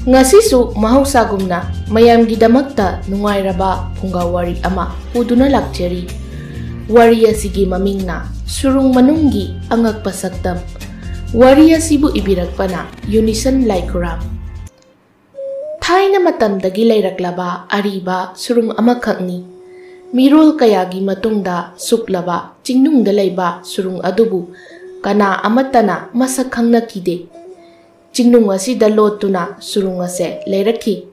Ngasisu mahausa-gumna mayamgidamakta nungairaba phungawari ama puduna lakjari. Wari asigi mamingna surung manunggi angakpa saktam. Wari asibu ibirakpana Unison Laikuram. Thaina matamdagi lairaklaba ariba surung amakhakni. Mirol kayagi matungda suklaba chingnungda laiba surung adubu kana amatana masak khangna kide. Chingnung asida lotuna surung ase leirakhi.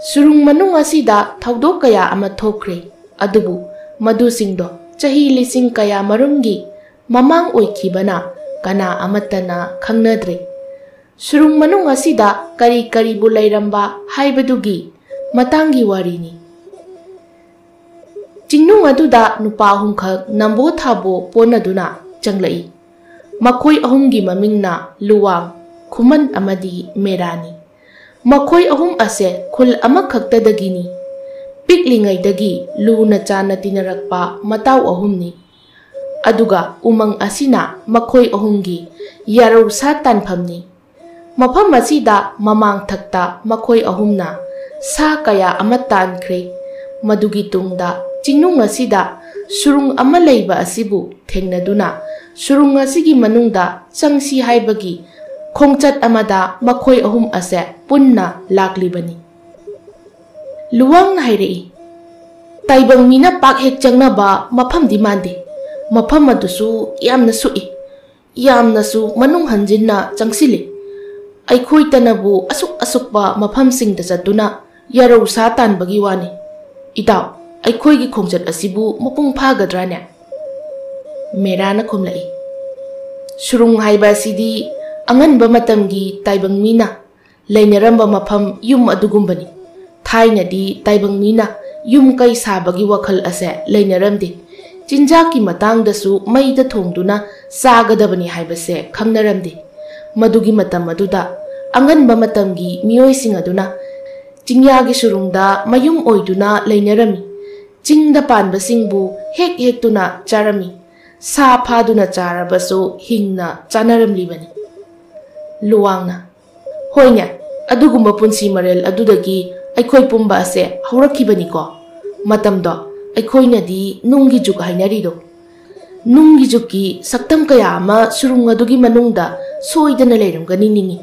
Surung manung asida thaudok kaya ama thokre adubu madusingdo chahi lising kaya marumgi mamang oikibana kana amatana khangnadre. Surung manung asida kari bu lairamba haibadugi matangi warini. Chingnung aduda nupa ahumkhak nambo thabo ponaduna changlai. Makhoi ahumgi mamingna Luwang, Khuman amadi Merani. Makhoi ahum ase khul amakhaktadagini. Piklingaidagi luna chana tinarakpa mataw ahumni. Aduga umang asina makhoi ahumgi yarau sa tanphamni. Mafam asida mamang thakta makhoi ahumna sa kaya amatankre. Madugi tungda chingnung asida surung ama leiba asibu thengnaduna surung asigi manungda changsi haibagi khongchat amada makhoi ahum ase punna laklibani. Luwang hairei taibang mina pak hek changnaba mafam di mande. Mafam adusu yamna sui yamnasu manung hanjinna changsili. Aikhoi tanabu asukba mafam singda chatuna yarau sa tanbagi wani. Itaw aikhoi gi khongchat asibu mapung phagadra Merana khumlai. Surung haiba sidi anganba matamgi taibang mina lainaramba mafam yum adugumbani. Thainadi taibang mina yum kai sabagi wakhal ase lainaramde. Chinjaki matangdasu maida thongduna sagadabani haibase khangnaramde. Madugi matam aduda anganba matamgi miyoising aduna Chingyagi surungda mayum oiduna lainarami. Chingda panbasingbu hek hektuna charami. Sa phaduna charabasu hingna chanaramlibani. Luwangna hoinya adugumba punsi marel adudagi aikhoi pumba ase haurakibani ko. Matamdo aikoinadi nunggi juk hainarido. Nunggi jukki saktam kaya ama surung adugi manungda soidana leiramgani ningi.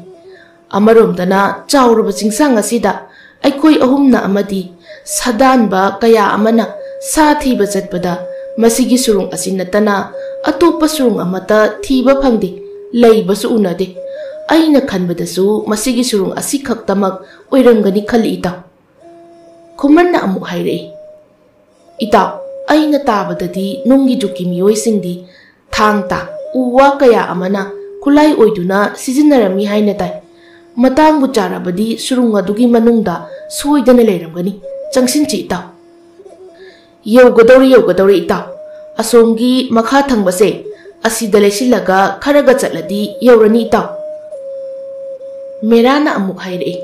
Amaromdana chawruba chingsang asida aikoi ahumna amadi sadanba kaya amana sa thiba chatpada masigi surung asinatana atopa surung amata thiba phangde leibasu unade. Aina khanbadasu masigi surung asikhaktamak oirangani khali ita. Khumanna amuk hairei. Ita aina tabadadi nunggi jukki miyoisingdi thangta uwa kaya amana khulai oiduna sizinarami haina tai. Matang bucharabadi surung adugi manungda soidana leiramgani changsinchi itaw. Yaugadori itaw. Asomgi makha thangbase asida leisilaga kharaga chatladi yaurani itaw. Merana amuk hairei.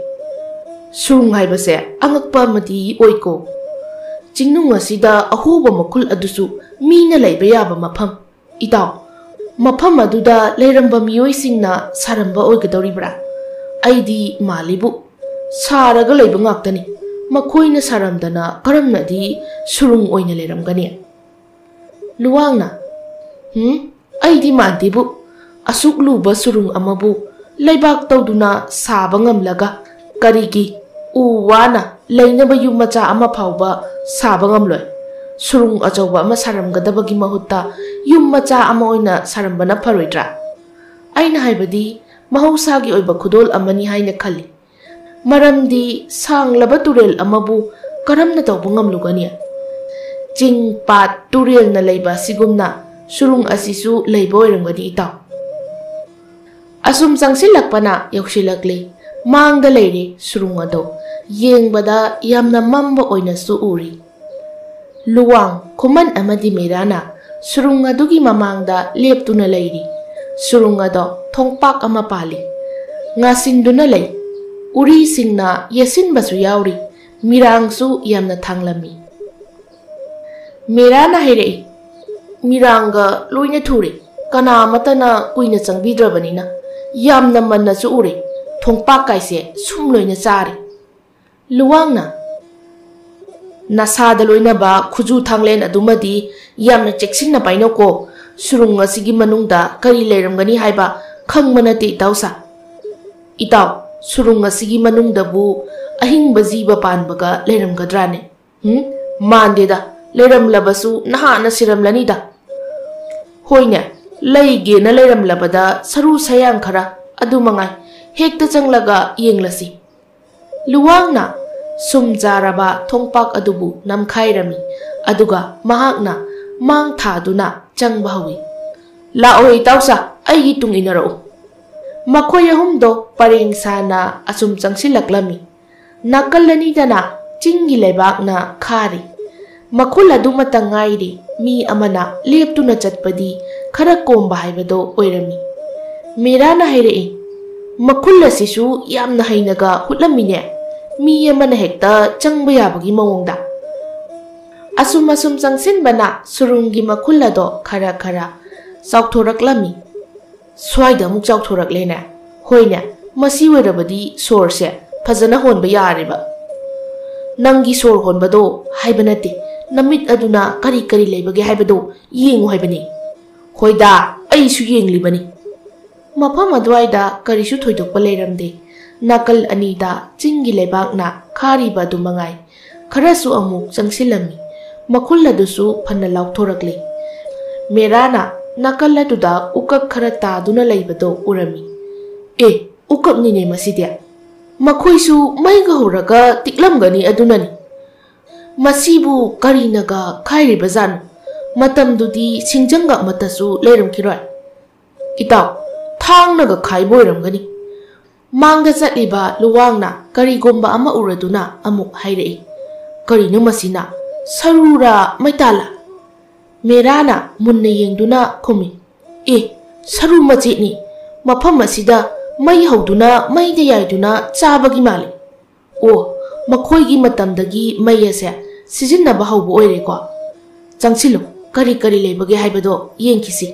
Surung haibase angakpa amadi oiko. Chingnung asida ahuba makhul adusu mina leiba yaba mafam. Itaw mafam aduda leiramba miyoisingna saramba oigadoribra. Aidi malibu saraga leiba ngaktani. Makhoina saramdana karamnadi surung oina leiramgani. Luwangna aidi mandibu asuk luba surung amabu leibak tawduna saba ngamlaga karigi uwana leinaba yum macha ama phawba saba ngamloi. Surung achawba ama saramgadabagi mahutta yum macha ama oina sarambana pharoidra. Aina haibadi mahusagi oiba khudol amani haina khali. Maramdi sanglaba turel amabu karamna tawba ngamlugani. Ching pat turel na leiba sigumna surung asisu leiba oiramgani itaw. Asum sangsilakpana yauksilakle mangda leire surung ado yengbada yamna mamba oinasu uri. Luwang, Khuman amadi Merana surung adugi mamangda leptuna leiri. Surung ado thongpak ama pali. Ngasinduna lei. Uri singna yasinbasu yauri. Mirangsu yamna thanglami. Merana hairei. Miranga loina thuri. Kana matana kuina changbidrabanina. Yamna mannasu uri. thongpak kaise sum loina chari luwangna nasada loina ba khuju thanglen adumadi yamna cheksinna paino ko surung asigi manungda kari leiramgani haiba khangmana te tausa itaw surung asigi manungda bu ahingba jiba panbaga leiramgadrane mandeda leiramlabasu nahana siramlanida hoine leige na leiramlabada saru sayang khara adu mangai hekta changlaga yenglasi luwangna sumjaraba thongpak adubu namkhairami aduga mahakna mang thaduna changba hawi la oi tausa aigi tung inaro makhoi ahumdo pareng sana asum changsilaklami nakalani dana chingi lebakna khari makhul adu matangairi mi amana leptuna chatpadi khara komba haibado oirami merana haire makhul asisu yamna hainaga hutlamine mi amana hekta changba yabagi mawongda asum changsin bana surungi makhul ado khara khara chauthoraklami swaida muk chauthoraklena hoina masi werabadi sorse fazana honba yareba nangi sor honbado haibanate namit aduna kari kari leibage haibado yengu haibani hoida aisu yenglibani mafam adwaida karisu thoidokpa leiramde nakal anida chingi lebakna khariba du mangai kharasu amuk changsilami makhul adusu phanna lauthorakle merana nakal aduda ukak khara taduna leibado urami ukak nine maside makhoisu maiga horaga tiklamgani adunani masibu karinaga khairiba janu matamdudi singjanga matasu leiramkhiroi itaw thangnaga khaiboiramgani mangda chatliba luwangna karigomba ama uraduna amuk hairei karino masina sarura maitala merana munna yengduna khumi saru machini mafam asida mai hauduna mai de yaiduna chabagi mali makhoigi matamdagi mai ase sijinaba haubo oire ko changsilo kari kari lebage haibado yengkisi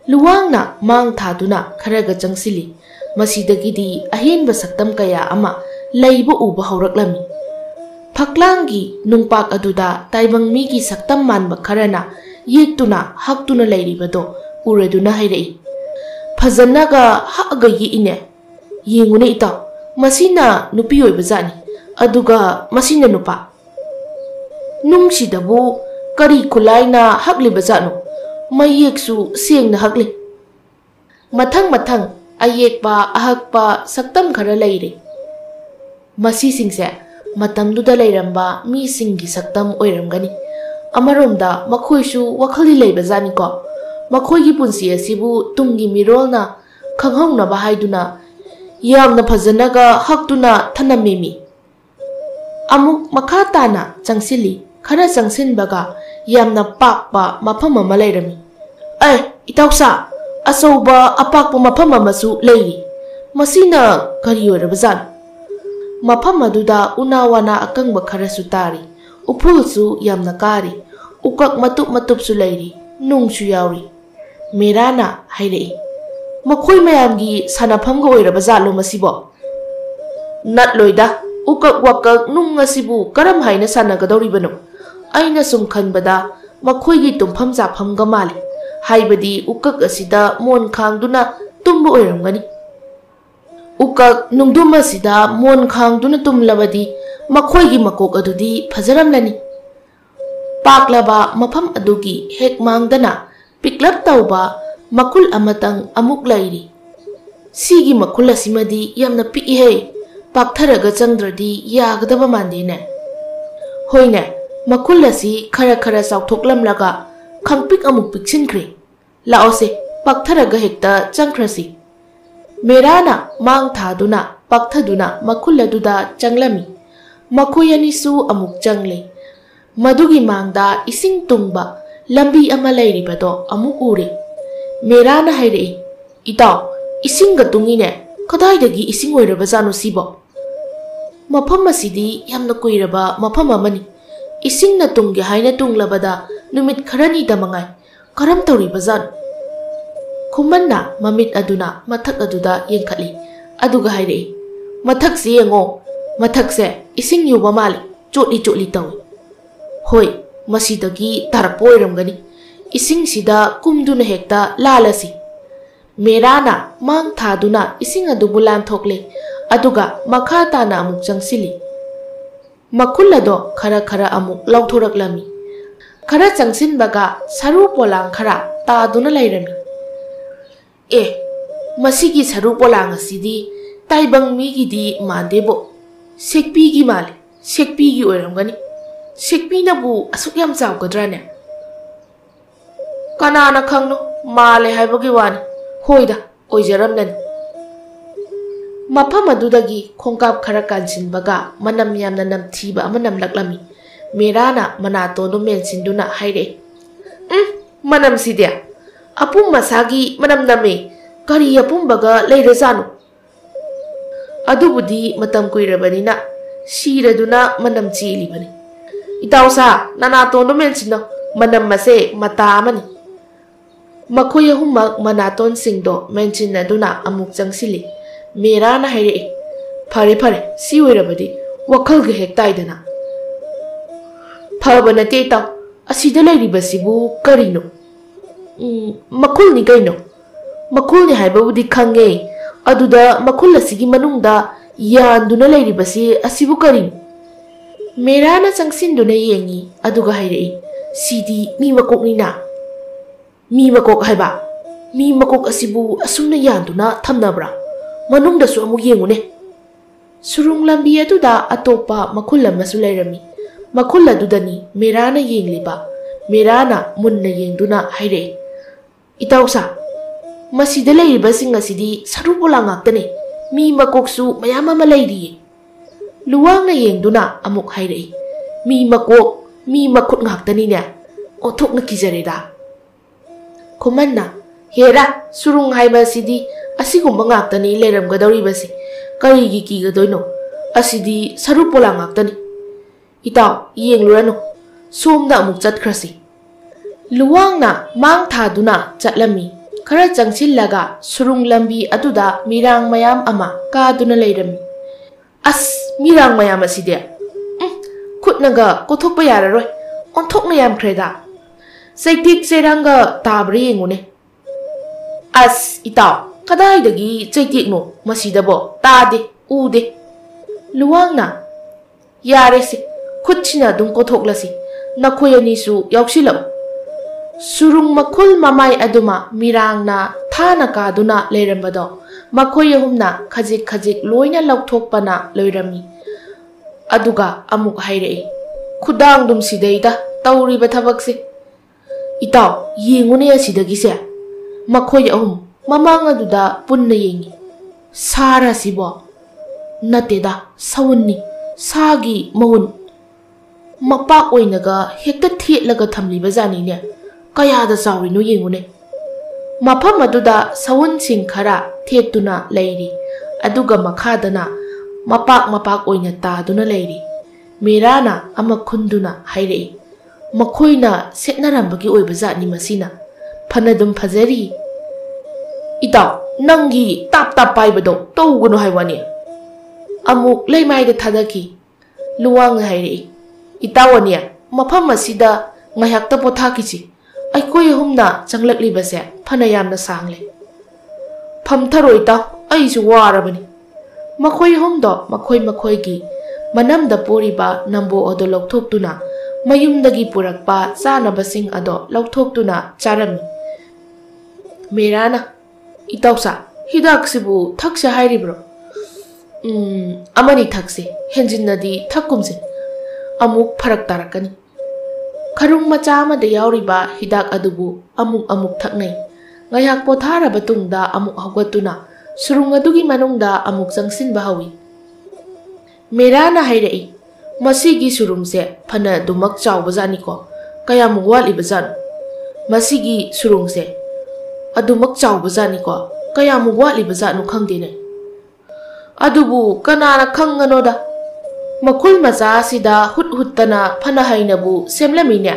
luwangna mang thaduna kharaga changsili masidagidi ahenba saktam kaya ama leibo uba hauраklami phaklangi nungpak aduda taibang migi saktam manba kharana yektuna haktuna leiribado ureduna hairei fazanaga haga ine yengune itaw masina nupi oibajani aduga masina nupa nungsidabu kari khulaina haklibajanu mayeksu sengna hakli mathang ayekpa ahakpa saktam khara leire masi singse matamduda leiramba mi singi saktam oiramgani amaromda makhoisu wakhali leibajani ko makhoigi punsi asibu tungi mirolna khanghauna ba haiduna yamna phajanaga haktuna thanamemi amuk makhatana changsili khara changsinbaga yamna pakpa mafam ama leirami itausa asauba apakpa mafam amasu leiri masina kari oirabajan mafam aduda unawana akangba kharasu tari upulsu yamna kari ukak matupsu leiri nungsu yauri merana hairei makhoi mayamgi sanafamga oirabajalo masibo natloida ukak wakak nung asibu karam haina sanagadoribano aina sum khanbada makhoigi tumpham japhamga mali haibadi ukak asida mon khangduna tumbu oiramgani ukak nungdum asida mon khangduna tumlabadi makhoigi makok adudi phajaramlani paklaba mafam adugi hek mangdana piklap tauba makul amatang amuk lairi sigi makul asimadi yamna pihe paktharaga changdradi yagadaba mandine hoine makul asi khara khara chauthoklamlaga khangpik amuk piksinkhre laose paktharaga hekta changkhrasi merana mang thaduna pakthaduna makul aduda changlami makhoyanisu amuk changle madugi mangda ising tungba lambi ama leiribado amuk ure merana hairei itaw isinga tungine kadaidagi ising oirabajanu sibo mafam asidi yamna kuiraba mafam amani isingna tungge haina tunglabada numit kharani damangai karam tauri bazan khumanna mamit aduna mathak aduda yengkhali aduga haire mathak se yengo mathak se ising yuba mali chotli tawi hoi masidagi tarak poiramgani ising sida kumduna hekta lalasi merana mang thaduna ising adubu lan thokle aduga makha tana amuk changsili makhulado khara amuk lauthoraklami khara changsin baga saru polang khara taduna lairami masigi saru polang asidi taibang migi di mandebo sekpi gi mali sekpi gi oiramgani sekpi na bu asuk yam chaw gadrane kanana khangno male haibagi wani hoida oijaramnan mafam adudagi khongkap khara kansin baga manam yamna namthiba amanam laklami merana manatono mensinduna haire manam sidia apum masagi manam name kari apum baga leirezanu adubudi matam kuirabanina siraduna manam chilibani itausa nanatono mensino manam mase mata amani makhoi ahumak manaton singdo mensinaduna amuk changsili merana haire fare si oirabadi wakhal ge hektaidana phabana te taw asida lairibasibu karino makhul ni kaino makhul ni haibabudi khange aduda makhul asigi manungda yanduna lairibasi asibu karino merana changsinduna yengi aduga haire sidi mi makoknina mi makok haiba mi makok asibu asumna yanduna thamnabra manungda su amuk yengune surung lambi aduda atopa makhul amasu lairami makhul adudani merana yengliba merana munna yengduna haire itausa masida lairiba sing asidi sarupola ngaktane mi makoksu mayam ama lairi luwangna yengduna amuk haire mi makut ngaktani ne othokna kijareda kumanna hera surung haiba sidi asigumba ngaktani leiramgadoribasi karigi kigadoino asidi sarupola ngaktani itaw yenglurano somda amuk chatkrasi luwangna mang thaduna chatlami khara changsillaga surung lambi aduda mirang mayam ama kaduna leirami mirang mayam aside khutnaga kothokpa yararoi onthokna yam khreda saitik seranga tabri yengune itaw kadaidagi chaitikno masidabo tade ude luwangna yarese khutchina dum kothokhlasi nakhoyani su yauksilo surung makhul mamai aduma mirangna thana kaduna leirambado makhoi ahumna khajik loina lauthokpana loirami aduga amuk hairei khudang dum sideida tawriba thabakse itaw yengune asidagi se makhoi ahum mamang aduda punna yengi sara sibo nateda sawunni sagi mahun mapak oinaga hekta thetlaga thamliba jani ne kayada sawrino yengune mafam aduda sawun sing khara thetuna leiri aduga makhadana mapak oina taduna leiri merana ama khunduna hairei makhoina setnarambagi oiba jani masina phanadum phajari itaw nangi tap paibado tawgunu haiwani amuk leimaida thadaki luwang hairei itawania mafam asida ngayakta pothakichi aikoi humna changlaklibase phana yamna sangle phamtharoi ta aisu warabani makhoi humdo makhoi gi manamda poriba nambo odo lokthokduna mayumdagi purakpa chanabasing ado lokthokduna charami merana itausa hidaksibu thaksa hairibro amani thakse henjinnadi thakkumse amuk pharak tarakani kharung macha amada yauriba hidak adubu amuk thaknai ngayak potharaba tungda amuk hawgatuna surung adugi manungda amuk changsinba hawi merana hairei masigi surungse phana dumak chawba jani ko kayamuk waliba jan masigi surungse adumak chawba jani ko kayamuk waliba janu khangdene adubu kanana khanganoda makhul macha sida huttana phana hainabu semlamine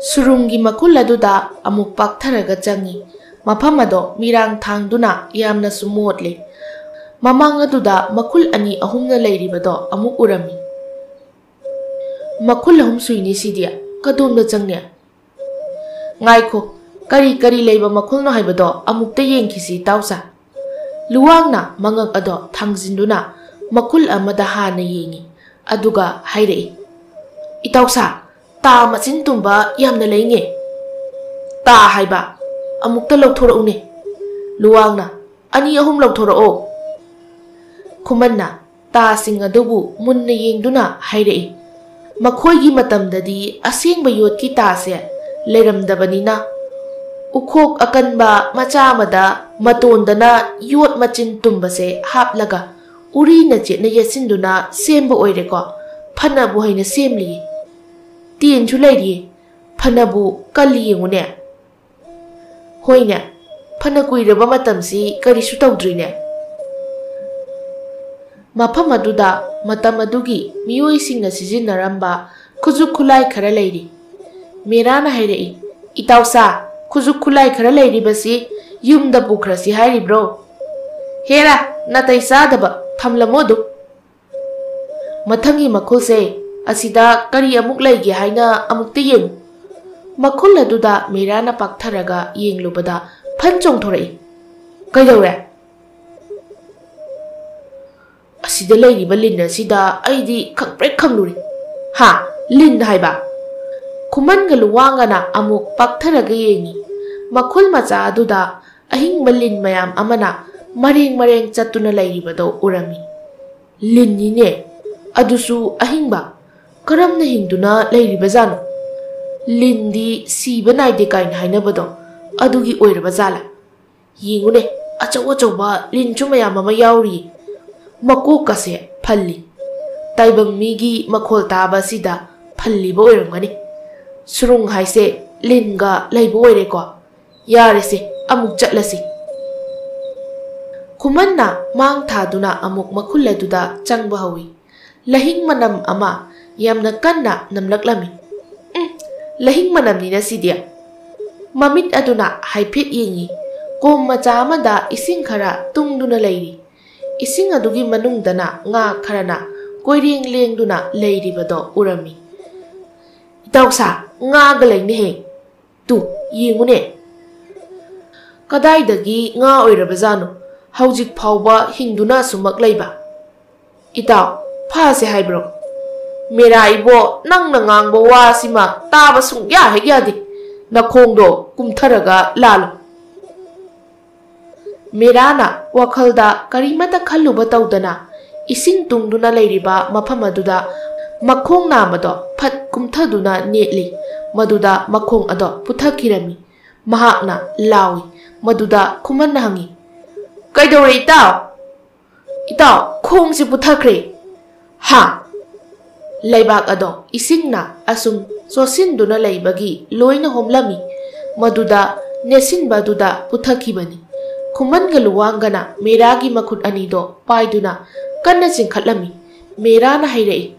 surungi makhul aduda amuk paktharaga changi Mafam ado mirang thangduna yamna sumotli. Mamang aduda makul ani ahumna leiribado amuk urami. Makul ahum suini sidia kadumda changnya. Ngaiko kari leiba makul no haibado amukta yengkisi tausa. Luwangna mangak ado thangzinduna makul amada hana yengi. Aduga hairei. Itausa ta machin tumba yamna leinge. Ta haiba amukta lauthora'une. Luwangna ani ahum lauthora'o. Kumanna ta sing adubu munna yengduna hairei. Makhoigi matamdadi asengba yotki ta se leiramdabanina. Ukhok akanba macha amada matondana yot machin tumbase haplaga uri na chetna yesinduna semba oireko phanabu haina semli. Tien chu leiri phanabu kalli yengune. Hoine phana kuiraba matamsi karisu tawdrine. Mafam aduda matam adugi miyoisingna sijinnaramba khuzuk khulai khara leiri. Merana hairei itausa khuzuk khulai khara leiribasi yumda pukhrasi hairibro. Hera natai sadaba thamlamodu. Mathangi makhulse asida kari amuk leige haina amukta yeng. Makhul aduda merana paktharaga yenglubada phanchong thorai. Kaidawre? Asida leiriba lin asida aidi khangprek khangluri. Ha, lin haiba. Kumanga luwangana amuk paktharaga yengi. Makhul macha aduda ahingba lin mayam amana mareng chatuna leiribado urami. Lin nine adusu ahingba karamna hingduna leiriba jano. Lindi siba naide kain hainabado adugi oiraba jala. Yengune achaw lin chu mayam ama yauri. Makok kase phalli. Taibang migi makhol taba sida phalli ba oiramgani. Surung haise linga leiba oireko. Yarese amuk chatlasi. Kumanna mang thaduna amuk makhul aduda changba hawi. Lahing manam ama yamna kanna namlaklami. Lahing manam nina sidia. Mamit aduna haipit yengi. Kom macha amada ising khara tungduna leiri. Ising adugi manungdana nga kharana koireng lengduna leiribado urami. Itausa nga galaini he. Tu yengune. Kadaidagi nga oirabajano haujik phauba hingduna sumak leiba. Itaw phase haibro. Mera ibo nang nangangba wasima taba sungya hegyadi. Nakhongdo kumtharaga lalo. Merana wakhalda karimata khalluba tawdana ising tungduna leiriba mafam aduda makhong namado phat kumthaduna netli. Maduda makhong ado puthakirami. Mahakna lawi. Maduda kumanna hangi. Kaidawre itaw? Itaw khong si puthakre. Ha! Laibak ado isingna asum sosinduna leibagi loina homlami. Maduda nesinba duda puthakibani. Kumanga luwangana meragi makhut anido paiduna kanna chingkhatlami. Merana hairei.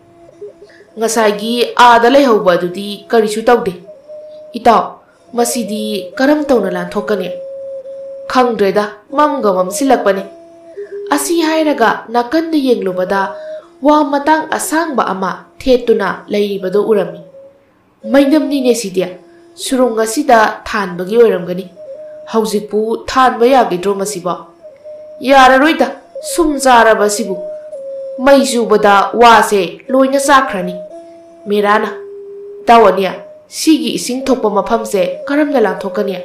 Ngasagi aada leihauba adudi karisu tawde. Itaw masidi karam tawna lanthokane. Khangdreda mamga mamsilakpane. Asi hairaga nakanda yenglubada wa matang asangba ama thetuna leiribado urami. Mainamni ne sidia surung asida thanbagi oiramgani. Haujikpu thanba yagidro masiba. Yararoida sumjaraba sibu. Maisubada wase loina sakhrani. Merana tawania sigi ising thokpa mafamse karamna langthokania.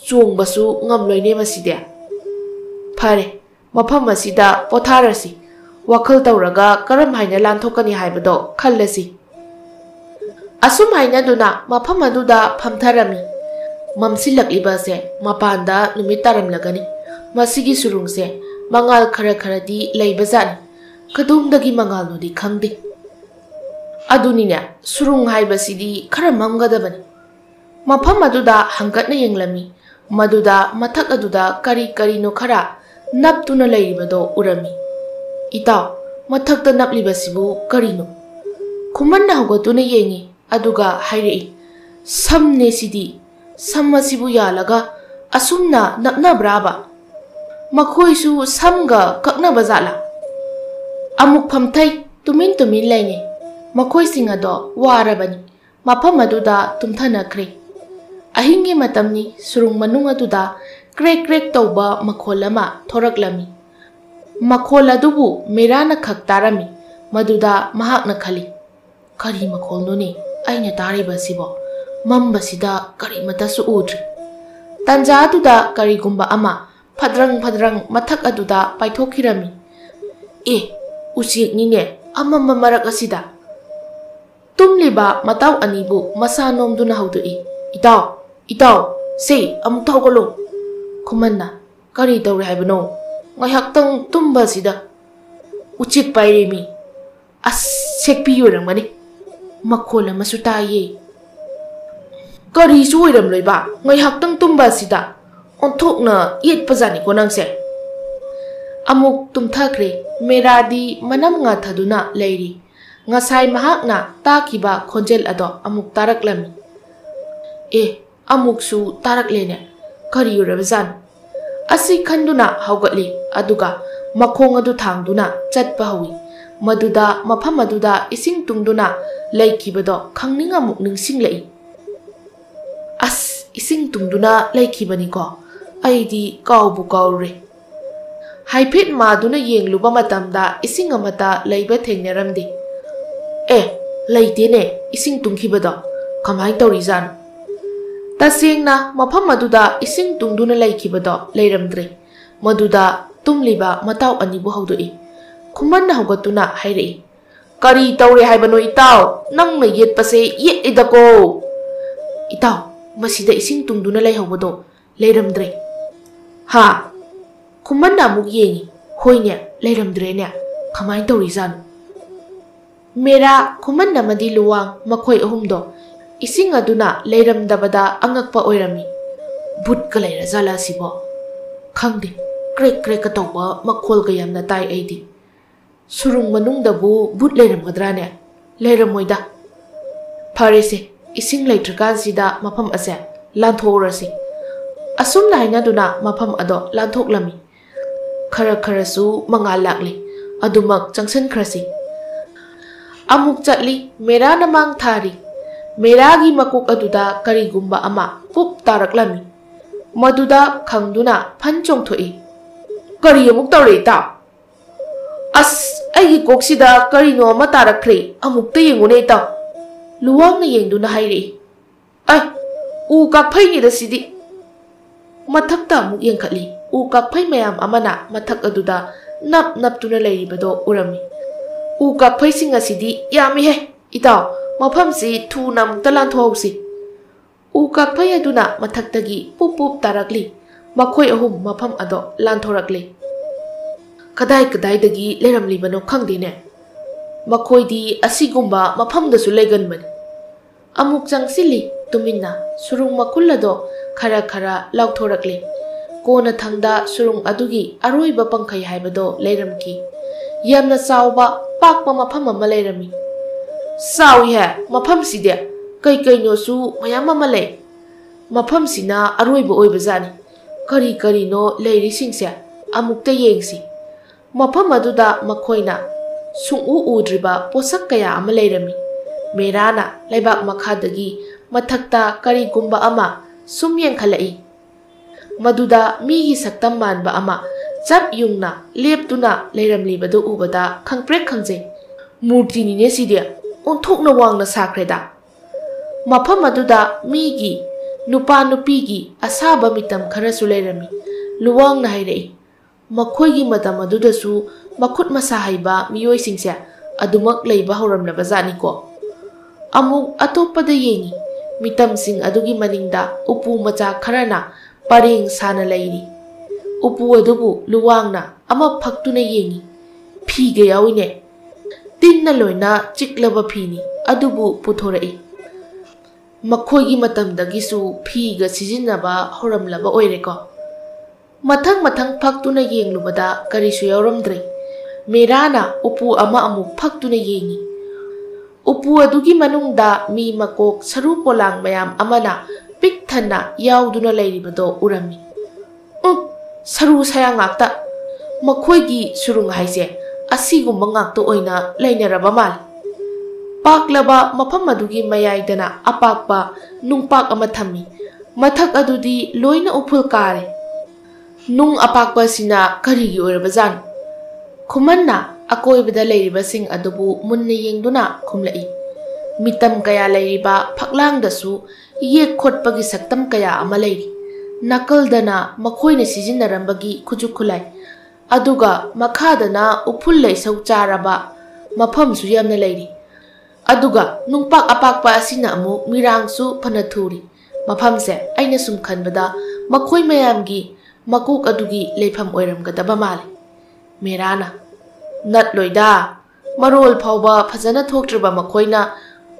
Chungbasu ngamloine masidia. Phare mafam asida potharasi. Wakhal tawraga karam haina lanthokani haibado khallasi. Asum haina duna mafam aduda phamtharami. Mamsilaklibase mapanda numit taramlagani. Masigi surungse mangal khara di leibazani. Kadumdagi mangal no di khangde. Adunina surung haibasidi khara mamgadabani. Mafam aduda hangatna yenglami. Maduda mathak aduda kari no khara naptuna leiribado urami. Itaw mathakta naplibasibu karino. Kumanna hogatuna yengi aduga hairei. Samne sidi samasibu yalaga asumna naknabraba makhoisu samga kaknaba jala amuk phamthai tumin laini makhoi singa do warabani mafam aduda tumthanakre ahingi matamni surung manung aduda krek tauba makhol ama thoraklami makhol adubu merana khak tarami maduda mahakna khali kari makhol noni aina tariba sibo mamba sida kari mata su udri tanja aduda kari gumba ama fadrang mathak aduda paithokirami usik ni ne amama marak asida tumliba matau anibu masa nomduna haudui itaw se amuk thawgalo khumanna kari tawre haibano ngaihak tumba sida uchik pairemi sekpi yoramani makhol amasu taye kari suiram loiba ngaihak tumba sida onthokna yet pajani ko nangse amuk tumthakre meradi manam nga thaduna leiri ngasai mahakna takiba khonjel ado amuk taraklami amuk su taraklene kari yorabzan asi khanduna haugatli aduga makhong adu thangduna chatpa hawi maduda mafam aduda ising tungduna leikibado khangninga muk ningsinglei ising tungduna leikibani ko aidi kawbu kawre haifet maduna yengluba matamda ising amata leiba thengnaramdi leitene ising tungkhibado kamai tawrizan tasengna mafam aduda ising tungduna leikibado leiramdre maduda tumliba matau anibu haudoi khumanna haugatuna hairei kari tawre haibano itaw nangna yetpase yedidako itaw masida ising tungduna leihawado leiramdre ha khumanna amuk yengi hoine leiramdrene kamai tawrizan mera khumanna madi luwang makhoi ahumdo ising aduna leiramdabada angakpa oirami but ka leira jala sibo khangde krek ka tawba makhol ka yamna tai aidi surung manungdabu but leiramgadrane leiramoida pharese ising leitrakan sida mafam ase lanthorasi asum laina duna mafam ado lanthoklami khara su mangal lakli adumak changsan khrasi amuk chatli mera namang thari meragi makuk aduda karigumba ama pup taraklami maduda khangduna phanchong thoi kari amuk tawre ta ai koksida kari no ma tarakre amuk te yengune ta luwang na yengduna haire u kakphai ni da sidi mathakta amuk yengkhali u kakphai mayam amana mathak aduda nap tuna leiribado urami u kakphai singa sidi yami he itaw mafam si thu nam talan thosi u kakphai aduna mathaktagi pup tarakli makhoi ahum mafam ado lan thorakli kadai dagi leramli bano khangdine makhoi di asigumba mafam da su legan ban amuk changsili tuminna surung makullado khara lauthorakli kona thangda surung adugi aroiba pangkhai haibado leiramki yamna chawba pakpa mafam ama leirami sawi he mafam side kai no su mayam ama le mafam sina aroiba oiba jani kari no leiri singse amukta yengsi mafam aduda makhoina sungu udriba posak kaya ama leirami merana leibak makhadagi mathakta kari gumba ama sum yengkhalai maduda migi saktam manba ama chap yungna leptuna leiramlibadu ubada khangprek khangje murti ni ne sidia onthokna wangna sakreda mafam aduda migi nupa nupigi asaba mitam kharasu leirami luwang na hairei makhoigi matam aduda su makhut masa haiba miyoi singse adumak leiba horamna bazani ko amuk atopada yengi mitam sing adugi maningda upu macha kharana pareng sana leiri upu adubu luwangna ama phaktuna yengi phiga yawine tinna loina chiklaba phini adubu puthorai makhoigi matamdagi su phiga sijinnaba horamlaba oireko mathang phaktuna yenglubada karisu yawramdre merana upu ama amuk phaktuna yengi upu adugi manungda mi makok saru polang mayam amana ꯄꯤꯛ ꯊꯟꯅ ꯌꯥꯎꯗꯨꯅ ꯂꯩꯔꯤꯕꯗꯣ ꯎꯔꯝꯃꯤ꯫ ꯁꯔꯨ ꯁꯌꯥꯡ ꯉꯥꯛꯇ, ꯃꯈꯣꯏꯒꯤ ꯁꯨꯔꯨꯡ ꯍꯥꯏꯁꯦ ꯑꯁꯤꯒꯨꯝꯕ ꯉꯥꯛꯇ ꯑꯣꯏꯅ ꯂꯩꯅꯔꯕ ꯃꯥꯜꯂꯤ꯫ ꯄꯥꯛꯂꯕ ꯃꯐꯝ ꯑꯗꯨꯒꯤ ꯃꯌꯥꯏꯗꯅ ꯑꯄꯥꯛꯄ ꯅꯨꯡꯄꯥꯛ ꯑꯃ ꯊꯝꯃꯤ, ꯃꯊꯛ ꯑꯗꯨꯗꯤ ꯂꯣꯏꯅ ꯎꯐꯨꯜ ꯀꯥꯔꯦ꯫ ꯅꯨꯡ ꯑꯄꯥꯛꯄ ꯑꯁꯤꯅ ꯀꯔꯤꯒꯤ ꯑꯣꯏꯔꯕꯖꯥꯠꯅꯣ? ꯈꯨꯃꯟꯅ ꯑꯀꯣꯏꯕꯗ ꯂꯩꯔꯤꯕꯁꯤꯡ ꯑꯗꯨꯕꯨ ꯃꯨꯟꯅ ꯌꯦꯡꯗꯨꯅ ꯈꯨꯝꯂꯛꯏ꯫ ꯃꯤꯇꯝ ꯀꯌꯥ ꯂꯩꯔꯤꯕ ꯐꯛꯂꯥꯡꯗꯁꯨ ꯌꯦꯛ ꯈꯣꯠꯄꯒꯤ ꯁꯛꯇꯝ ꯀꯌꯥ ꯑꯃ ꯂꯩꯔꯤ꯫ ꯅꯥꯀꯜꯗꯅ ꯃꯈꯣꯏꯅ ꯁꯤꯖꯤꯟꯅꯔꯝꯕꯒꯤ ꯈꯨꯠꯁꯨ ꯈꯨꯠꯂꯥꯏ, ꯑꯗꯨꯒ ꯃꯈꯥꯗꯅ ꯎꯐꯨꯜ ꯂꯩꯁꯧ ꯆꯥꯔꯕ ꯃꯐꯝꯁꯨ ꯌꯥꯝꯅ ꯂꯩꯔꯤ꯫ ꯑꯗꯨꯒ ꯅꯨꯡꯄꯥꯛ ꯑꯄꯥꯛꯄ ꯑꯁꯤꯅ ꯑꯃꯨꯛ ꯃꯤꯔꯥꯡꯁꯨ ꯐꯅ ꯊꯨꯔꯤ꯫ ꯃꯐꯝꯁꯦ ꯑꯩꯅ ꯁꯨꯝ ꯈꯟꯕꯗ ꯃꯈꯣꯏ ꯃꯌꯥꯝꯒꯤ ꯃꯀꯣꯛ ꯑꯗꯨꯒꯤ ꯂꯩꯐꯝ ꯑꯣꯏꯔꯝꯒꯗꯕ ꯃꯥꯜꯂꯤ꯫ ꯃꯦꯔꯥꯅ: ꯅꯠꯂꯣꯏꯗ, ꯃꯔꯣꯜ ꯐꯥꯎꯕ ꯐꯖꯅ ꯊꯣꯛꯇ꯭ꯔꯤꯕ ꯃꯈꯣꯏꯅ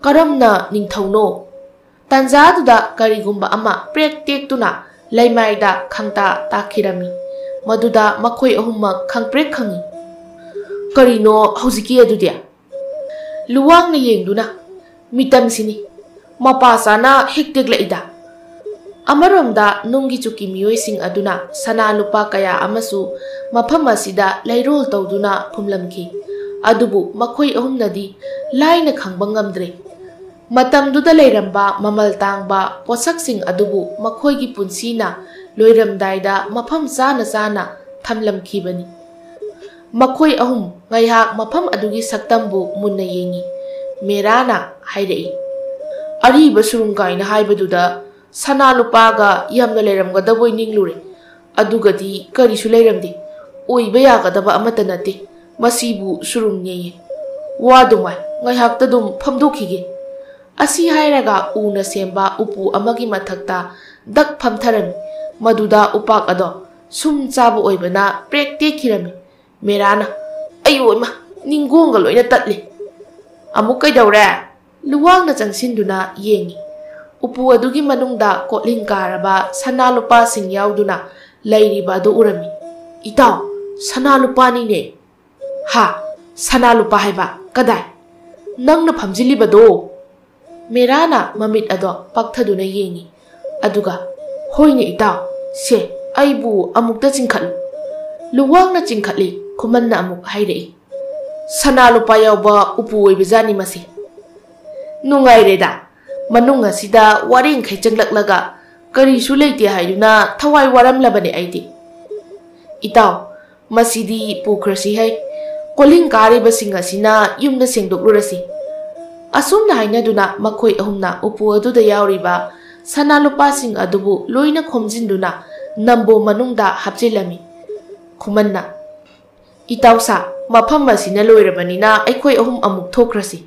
ꯀꯔꯝꯅ ꯅꯤꯡꯊꯧꯅꯣ? ꯇꯥꯟꯖꯥꯗꯨꯗ ꯀꯔꯤꯒꯨꯝꯕ ꯑꯃ ꯄ꯭ꯔꯦꯛ ꯇꯦꯛꯇꯨꯅ ꯂꯩꯃꯥꯏꯗ ꯈꯪꯇꯥ ꯇꯥꯈꯤꯔꯝꯃꯤ, ꯃꯗꯨꯗ ꯃꯈꯣꯏ ꯑꯍꯨꯝꯃꯛ ꯈꯪꯄ꯭ꯔꯦꯛ ꯈꯪꯏ꯫ ꯀꯔꯤꯅꯣ ꯍꯧꯖꯤꯛꯀꯤ ꯑꯗꯨꯗꯤ? ꯂꯨꯋꯥꯡꯅ ꯌꯦꯡꯗꯨꯅ: ꯃꯤꯇꯝꯁꯤꯅꯤ, ꯃꯄꯥ ꯆꯥꯅ ꯍꯦꯛ ꯇꯦꯛꯂꯛꯏꯗ꯫ ꯑꯃꯔꯣꯝꯗ ꯅꯨꯡꯒꯤ ꯆꯨꯀꯤ ꯃꯤꯑꯣꯏꯁꯤꯡ ꯑꯗꯨꯅ ꯁꯅꯥ ꯂꯨꯄꯥ ꯀꯌꯥ ꯑꯃꯁꯨ ꯃꯐꯝ ꯑꯁꯤꯗ ꯂꯩꯔꯣꯜ ꯇꯧꯗꯨꯅ ꯐꯨꯝꯂꯝꯈꯤ, ꯑꯗꯨꯕꯨ ꯃꯈꯣꯏ ꯑꯍꯨꯝꯅꯗꯤ ꯂꯥꯏꯅ ꯈꯪꯕ ꯉꯝꯗ꯭ꯔꯦ ꯃꯇꯝꯗꯨꯗ ꯂꯩꯔꯝꯕ ꯃꯃꯜ ꯇꯥꯡꯕ ꯄꯣꯠꯁꯛꯁꯤꯡ ꯑꯗꯨꯕꯨ ꯃꯈꯣꯏꯒꯤ ꯄꯨꯟꯁꯤꯅ ꯂꯣꯏꯔꯝꯗꯥꯏꯗ ꯃꯐꯝ ꯆꯥꯅ ꯆꯥꯅ ꯊꯝꯂꯝꯈꯤꯕꯅꯤ꯫ ꯃꯈꯣꯏ ꯑꯍꯨꯝ ꯉꯥꯏꯍꯥꯛ ꯃꯐꯝ ꯑꯗꯨꯒꯤ ꯁꯛꯇꯝꯕꯨ ꯃꯨꯟꯅ ꯌꯦꯡꯉꯤ꯫ ꯃꯦꯔꯥꯅ ꯍꯥꯏꯔꯛꯏ: ꯑꯔꯤꯕ ꯁꯨꯔꯨꯡ ꯀꯥꯏꯅ ꯍꯥꯏꯕꯗꯨꯗ ꯁꯅꯥ ꯂꯨꯄꯥꯒ ꯌꯥꯝꯅ ꯂꯩꯔꯝꯒꯗꯕꯣꯏ ꯅꯤꯡꯂꯨꯔꯦ, ꯑꯗꯨꯒꯗꯤ ꯀꯔꯤꯁꯨ ꯂꯩꯔꯝꯗꯦ꯫ ꯑꯣꯏꯕ ꯌꯥꯒꯗꯕ ꯑꯃꯠꯇ ꯅꯠꯇꯦ, ꯃꯁꯤꯕꯨ ꯁꯨꯔꯨꯡꯅꯦꯌꯦ꯫ ꯋꯥꯗꯨꯉꯥꯏ ꯉꯥꯏꯍꯥꯛꯇ ꯑꯗꯨꯝ ꯐꯝꯗꯣꯛꯈꯤꯒꯦ꯫ ꯑꯁꯤ ꯍꯥꯏꯔꯒ ꯎꯅ ꯁꯦꯝꯕ ꯎꯄꯨ ꯑꯃꯒꯤ ꯃꯊꯛꯇ ꯗꯛ ꯐꯝꯊꯔꯝꯃꯤ, ꯃꯗꯨꯗ ꯎꯄꯥꯛ ꯑꯗꯣ ꯁꯨꯝ ꯆꯥꯕ ꯑꯣꯏꯕꯅ ꯄ꯭ꯔꯦꯛ ꯇꯦꯛꯈꯤꯔꯝꯃꯤ꯫ ꯃꯦꯔꯥꯅ: ꯑꯌꯣꯏꯃ, ꯅꯤꯡꯒꯣꯡꯒ ꯂꯣꯏꯅ ꯇꯠꯂꯤ꯫ ꯑꯃꯨꯛ ꯀꯩꯗꯧꯔꯦ? ꯂꯨꯋꯥꯡꯅ ꯆꯪꯁꯤꯟꯗꯨꯅ ꯌꯦꯡꯉꯤ꯫ ꯎꯄꯨ ꯑꯗꯨꯒꯤ ꯃꯅꯨꯡꯗ ꯀꯣꯠꯂꯤꯡ ꯀꯥꯔꯕ ꯁꯅꯥ ꯂꯨꯄꯥꯁꯤꯡ ꯌꯥꯎꯗꯨꯅ ꯂꯩꯔꯤꯕ ꯑꯗꯨ ꯎꯔꯝꯃꯤ꯫ ꯏꯇꯥꯎ, ꯁꯅꯥ ꯂꯨꯄꯥꯅꯤꯅꯦ꯫ ꯍꯥ? ꯁꯅꯥ ꯂꯨꯄꯥ ꯍꯥꯏꯕ ꯀꯗꯥꯏ? ꯅꯪꯅ ꯐꯝꯖꯤꯜꯂꯤꯕꯗꯣ? ꯃꯦꯔꯥꯅ ꯃꯃꯤꯠ ꯑꯗꯣ ꯄꯥꯛꯊꯗꯨꯅ ꯌꯦꯡꯉꯤ, ꯑꯗꯨꯒ ꯍꯣꯏꯅꯦ ꯏꯇꯥꯎ, ꯁꯦ ꯑꯩꯕꯨ ꯑꯃꯨꯛꯇ ꯆꯤꯡꯈꯠꯂꯨ꯫ ꯂꯨꯋꯥꯡꯅ ꯆꯤꯡꯈꯠꯂꯤ꯫ ꯈꯨꯃꯟꯅ ꯑꯃꯨꯛ ꯍꯥꯏꯔꯛꯏ: ꯁꯅꯥ ꯂꯨꯄꯥ ꯌꯥꯎꯕ ꯎꯄꯨ ꯑꯣꯏꯕꯖꯥꯠꯅꯤ ꯃꯁꯤ꯫ ꯅꯨꯡꯉꯥꯏꯔꯦꯗ, ꯃꯅꯨꯡ ꯑꯁꯤꯗ ꯋꯥꯔꯦꯡꯈꯩ ꯆꯪꯂꯛꯂꯒ ꯀꯔꯤꯁꯨ ꯂꯩꯇꯦ ꯍꯥꯏꯗꯨꯅ ꯊꯋꯥꯏ ꯋꯥꯔꯝꯂꯕꯅꯦ ꯑꯩꯗꯤ꯫ ꯏꯇꯥꯎ, ꯃꯁꯤꯗꯤ ꯄꯨꯈ꯭ꯔꯁꯤ ꯍꯩ, ꯀꯣꯜꯍꯤꯡ ꯀꯥꯔꯤꯕꯁꯤꯡ ꯑꯁꯤꯅ ꯌꯨꯝꯗ ꯁꯦꯡꯗꯣꯛꯂꯨꯔꯁꯤ꯫ ꯑꯁꯨꯝꯅ ꯍꯥꯏꯅꯗꯨꯅ ꯃꯈꯣꯏ ꯑꯍꯨꯝꯅ ꯎꯄꯨ ꯑꯗꯨꯗ ꯌꯥꯎꯔꯤꯕ ꯁꯅꯥ ꯂꯨꯄꯥꯁꯤꯡ ꯑꯗꯨꯕు ꯂꯣꯏꯅ ꯈꯣꯝꯖꯤꯟꯗꯨꯅ ꯅꯝꯕꯣ ꯃꯅꯨꯡꯗ ꯍꯥꯞꯆꯤꯜꯂꯝꯃꯤ꯫ ꯈꯨꯃꯟꯅ: ꯏꯇꯥꯎꯁꯥ, ꯃꯐꯝ ꯑꯁꯤꯅ ꯂꯣꯏꯔꯕꯅꯤꯅ ꯑꯩꯈꯣꯏ ꯑꯍꯨꯝ ꯑꯃꯨꯛ ꯊꯣꯛꯈ꯭ꯔꯁꯤ꯫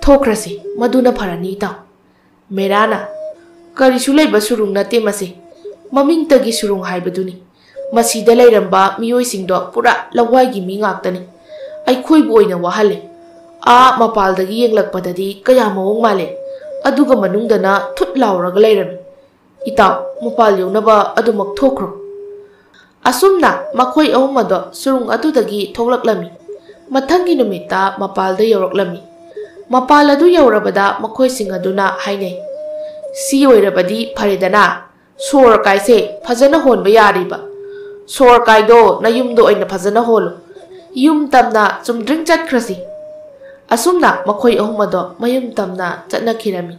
ꯊꯣꯛꯈ꯭ꯔꯁꯤ, ꯃꯗꯨꯅ ꯐꯔꯅꯤ ꯏꯇꯥꯎ꯫ ꯃꯦꯔꯥꯅ: ꯀꯔꯤꯁꯨ ꯂꯩꯕ ꯁꯨꯔꯨꯡ ꯅꯠꯇꯦ ꯃꯁꯤ, ꯃꯃꯤꯡꯇꯒꯤ ꯁꯨꯔꯨꯡ ꯍꯥꯏꯕꯗꯨꯅꯤ꯫ ꯃꯁꯤꯗ ꯂꯩꯔꯝꯕ ꯃꯤꯑꯣꯏꯁꯤꯡꯗꯣ ꯄꯨꯔꯥ ꯂꯋꯥꯏꯒꯤ ꯃꯤ ꯉꯥꯛꯇꯅꯤ, ꯑꯩꯈꯣꯏꯕꯨ ꯑꯣꯏꯅ ꯋꯥꯍꯜꯂꯦ꯫ ꯃꯄꯥꯜꯗꯒꯤ ꯌꯦꯡꯂꯛꯄꯗꯗꯤ ꯀꯌꯥ ꯃꯑꯣꯡ ꯃꯥꯜꯂꯦ, ꯑꯗꯨꯒ ꯃꯅꯨꯡꯗꯅ ꯊꯨꯠ ꯂꯥꯎꯔꯒ ꯂꯩꯔꯝꯃꯤ꯫ ꯏꯇꯥꯎ, ꯃꯄꯥꯜ ꯌꯧꯅꯕ ꯑꯗꯨꯃꯛ ꯊꯣꯛꯈ꯭ꯔꯣ꯫ ꯑꯁꯨꯝꯅ ꯃꯈꯣꯏ ꯑꯍꯨꯝ ꯑꯗꯣ ꯁꯨꯔꯨꯡ ꯑꯗꯨꯗꯒꯤ ꯊꯣꯛꯂꯛꯂꯝꯃꯤ꯫ ꯃꯊꯪꯒꯤ ꯅꯨꯃꯤꯠꯇ ꯃꯄꯥꯜꯗ ꯌꯧꯔꯛꯂꯝꯃꯤ꯫ ꯃꯄꯥꯜ ꯑꯗꯨ ꯌꯧꯔꯕꯗ ꯃꯈꯣꯏꯁꯤꯡ ꯑꯗꯨꯅ ꯍꯥꯏꯅꯩ: ꯁꯤ ꯑꯣꯏꯔꯕꯗꯤ ꯐꯔꯦꯗꯅ, ꯁꯣꯔ ꯀꯥꯏꯁꯦ ꯐꯖꯅ ꯍꯣꯟꯕ ꯌꯥꯔꯤꯕ꯫ ꯁꯣꯔ ꯀꯥꯏꯗꯣ ꯅꯌꯨꯝꯗ ꯑꯣꯏꯅ ꯐꯖꯅ ꯍꯣꯜꯂꯨ, ꯌꯨꯝ ꯇꯝꯅ ꯆꯨꯝꯗ꯭ꯔꯤꯡ ꯆꯠꯈ꯭ꯔꯁꯤ꯫ ꯑꯁꯨꯝꯅ ꯃꯈꯣꯏ ꯑꯍꯨꯝ ꯑꯗꯣ ꯃꯌꯨꯝ ꯇꯝꯅ ꯆꯠꯅꯈꯤꯔꯝꯃꯤ꯫